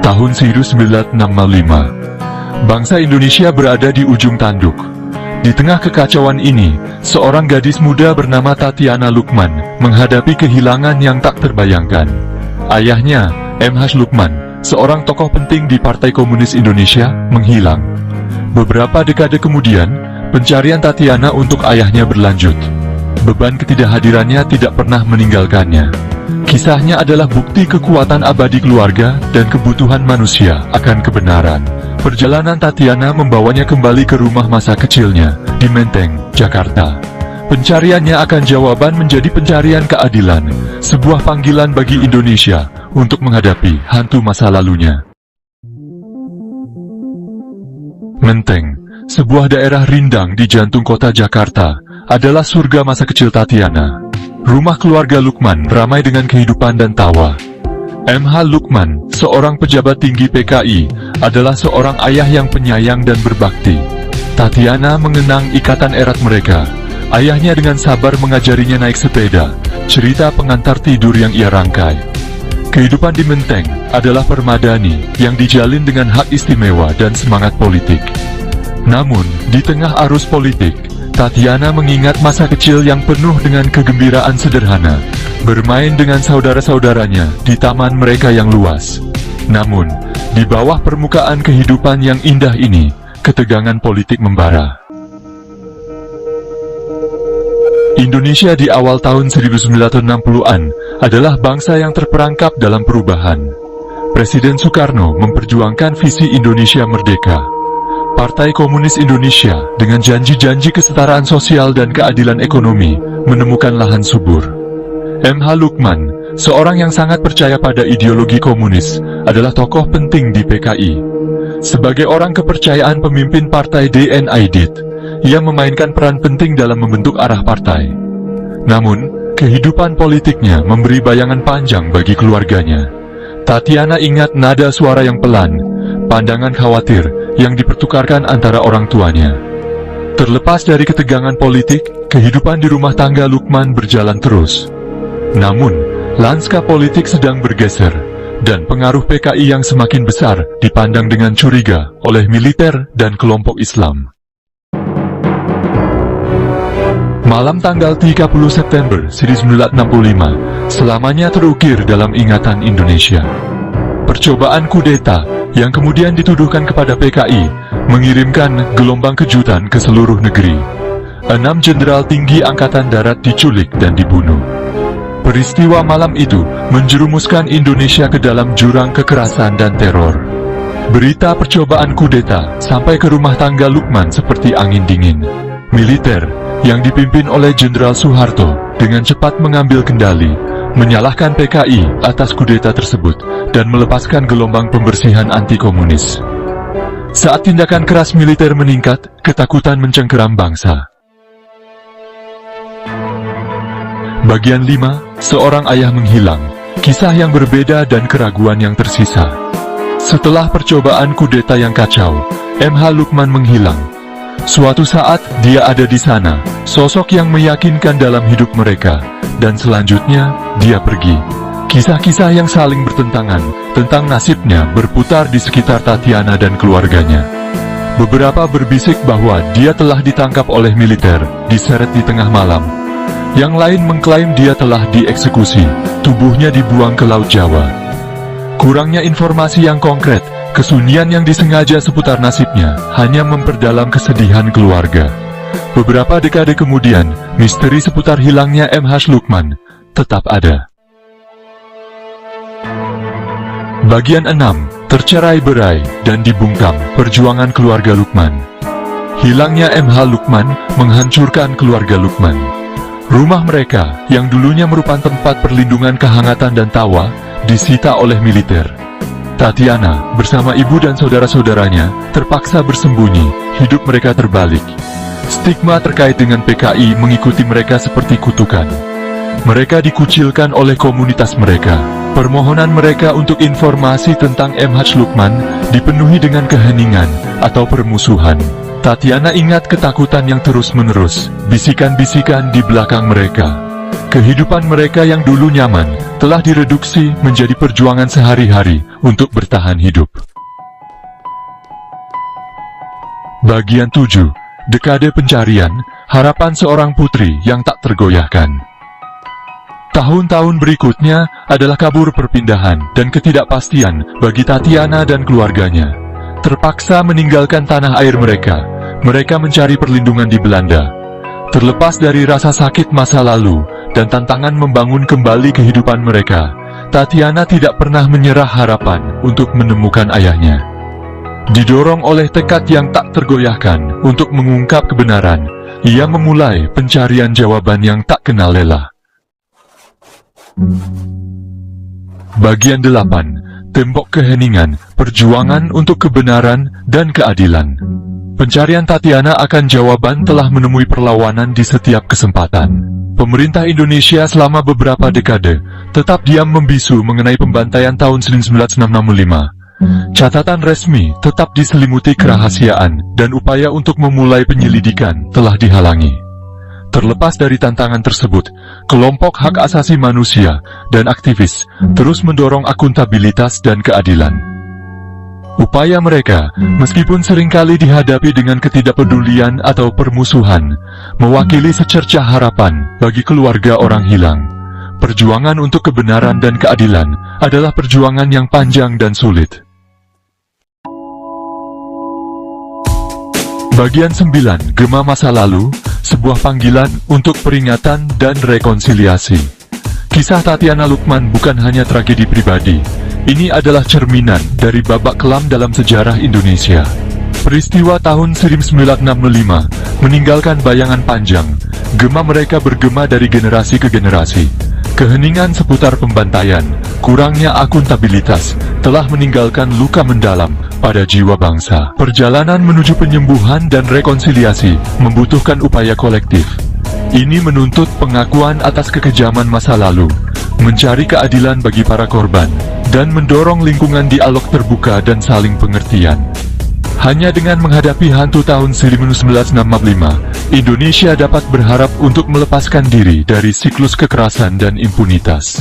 Tahun 1965, bangsa Indonesia berada di ujung tanduk. Di tengah kekacauan ini, seorang gadis muda bernama Tatiana Lukman menghadapi kehilangan yang tak terbayangkan. Ayahnya, M.H. Lukman, seorang tokoh penting di Partai Komunis Indonesia, menghilang. Beberapa dekade kemudian, pencarian Tatiana untuk ayahnya berlanjut. Beban ketidakhadirannya tidak pernah meninggalkannya. Kisahnya adalah bukti kekuatan abadi keluarga dan kebutuhan manusia akan kebenaran. Perjalanan Tatiana membawanya kembali ke rumah masa kecilnya, di Menteng, Jakarta. Pencariannya akan jawaban menjadi pencarian keadilan, sebuah panggilan bagi Indonesia untuk menghadapi hantu masa lalunya. Menteng, sebuah daerah rindang di jantung kota Jakarta, adalah surga masa kecil Tatiana. Rumah keluarga Lukman ramai dengan kehidupan dan tawa. M.H. Lukman, seorang pejabat tinggi PKI, adalah seorang ayah yang penyayang dan berbakti. Tatiana mengenang ikatan erat mereka. Ayahnya dengan sabar mengajarinya naik sepeda, cerita pengantar tidur yang ia rangkai. Kehidupan di Menteng adalah permadani yang dijalin dengan hak istimewa dan semangat politik. Namun, di tengah arus politik, Tatiana mengingat masa kecil yang penuh dengan kegembiraan sederhana, bermain dengan saudara-saudaranya di taman mereka yang luas. Namun, di bawah permukaan kehidupan yang indah ini, ketegangan politik membara. Indonesia di awal tahun 1960-an adalah bangsa yang terperangkap dalam perubahan. Presiden Soekarno memperjuangkan visi Indonesia Merdeka. Partai Komunis Indonesia, dengan janji-janji kesetaraan sosial dan keadilan ekonomi, menemukan lahan subur. M.H. Lukman, seorang yang sangat percaya pada ideologi komunis, adalah tokoh penting di PKI. Sebagai orang kepercayaan pemimpin partai DNIDIT, ia memainkan peran penting dalam membentuk arah partai. Namun, kehidupan politiknya memberi bayangan panjang bagi keluarganya. Tatiana ingat nada suara yang pelan, pandangan khawatir yang dipertukarkan antara orang tuanya. Terlepas dari ketegangan politik, kehidupan di rumah tangga Lukman berjalan terus. Namun, lanskap politik sedang bergeser, dan pengaruh PKI yang semakin besar dipandang dengan curiga oleh militer dan kelompok Islam. Malam tanggal 30 September 1965 selamanya terukir dalam ingatan Indonesia. Percobaan kudeta yang kemudian dituduhkan kepada PKI mengirimkan gelombang kejutan ke seluruh negeri. 6 jenderal tinggi angkatan darat diculik dan dibunuh. Peristiwa malam itu menjerumuskan Indonesia ke dalam jurang kekerasan dan teror. Berita percobaan kudeta sampai ke rumah tangga Lukman seperti angin dingin. Militer yang dipimpin oleh Jenderal Soeharto dengan cepat mengambil kendali, menyalahkan PKI atas kudeta tersebut, dan melepaskan gelombang pembersihan anti-komunis. Saat tindakan keras militer meningkat, ketakutan mencengkeram bangsa. Bagian 5, seorang ayah menghilang, kisah yang berbeda dan keraguan yang tersisa. Setelah percobaan kudeta yang kacau, M.H. Lukman menghilang. Suatu saat, dia ada di sana, sosok yang meyakinkan dalam hidup mereka, dan selanjutnya, dia pergi. Kisah-kisah yang saling bertentangan tentang nasibnya berputar di sekitar Tatiana dan keluarganya. Beberapa berbisik bahwa dia telah ditangkap oleh militer, diseret di tengah malam. Yang lain mengklaim dia telah dieksekusi, tubuhnya dibuang ke Laut Jawa. Kurangnya informasi yang konkret, kesunyian yang disengaja seputar nasibnya, hanya memperdalam kesedihan keluarga. Beberapa dekade kemudian, misteri seputar hilangnya M.H. Lukman tetap ada. Bagian 6, tercerai-berai dan dibungkam perjuangan keluarga Lukman. Hilangnya M.H. Lukman menghancurkan keluarga Lukman. Rumah mereka, yang dulunya merupakan tempat perlindungan kehangatan dan tawa, disita oleh militer. Tatiana, bersama ibu dan saudara-saudaranya, terpaksa bersembunyi, hidup mereka terbalik. Stigma terkait dengan PKI mengikuti mereka seperti kutukan. Mereka dikucilkan oleh komunitas mereka. Permohonan mereka untuk informasi tentang M.H. Lukman dipenuhi dengan keheningan atau permusuhan. Tatiana ingat ketakutan yang terus-menerus, bisikan-bisikan di belakang mereka. Kehidupan mereka yang dulu nyaman telah direduksi menjadi perjuangan sehari-hari untuk bertahan hidup. Bagian 7. Dekade pencarian, harapan seorang putri yang tak tergoyahkan. Tahun-tahun berikutnya adalah kabur perpindahan dan ketidakpastian bagi Tatiana dan keluarganya. Terpaksa meninggalkan tanah air mereka, mereka mencari perlindungan di Belanda. Terlepas dari rasa sakit masa lalu dan tantangan membangun kembali kehidupan mereka, Tatiana tidak pernah menyerah harapan untuk menemukan ayahnya. Didorong oleh tekad yang tak tergoyahkan untuk mengungkap kebenaran, ia memulai pencarian jawaban yang tak kenal lelah. Bagian 8. Tembok keheningan, perjuangan untuk kebenaran dan keadilan. Pencarian Tatiana akan jawaban telah menemui perlawanan di setiap kesempatan. Pemerintah Indonesia selama beberapa dekade tetap diam membisu mengenai pembantaian tahun 1965. Catatan resmi tetap diselimuti kerahasiaan dan upaya untuk memulai penyelidikan telah dihalangi. Terlepas dari tantangan tersebut, kelompok hak asasi manusia dan aktivis terus mendorong akuntabilitas dan keadilan. Upaya mereka, meskipun seringkali dihadapi dengan ketidakpedulian atau permusuhan, mewakili secercah harapan bagi keluarga orang hilang. Perjuangan untuk kebenaran dan keadilan adalah perjuangan yang panjang dan sulit. Bagian 9. Gema masa lalu, sebuah panggilan untuk peringatan dan rekonsiliasi. Kisah Tatiana Lukman bukan hanya tragedi pribadi, ini adalah cerminan dari babak kelam dalam sejarah Indonesia. Peristiwa tahun 1965 meninggalkan bayangan panjang, gema mereka bergema dari generasi ke generasi. Keheningan seputar pembantaian, kurangnya akuntabilitas, telah meninggalkan luka mendalam pada jiwa bangsa. Perjalanan menuju penyembuhan dan rekonsiliasi membutuhkan upaya kolektif. Ini menuntut pengakuan atas kekejaman masa lalu, mencari keadilan bagi para korban, dan mendorong lingkungan dialog terbuka dan saling pengertian. Hanya dengan menghadapi hantu tahun 1965, Indonesia dapat berharap untuk melepaskan diri dari siklus kekerasan dan impunitas.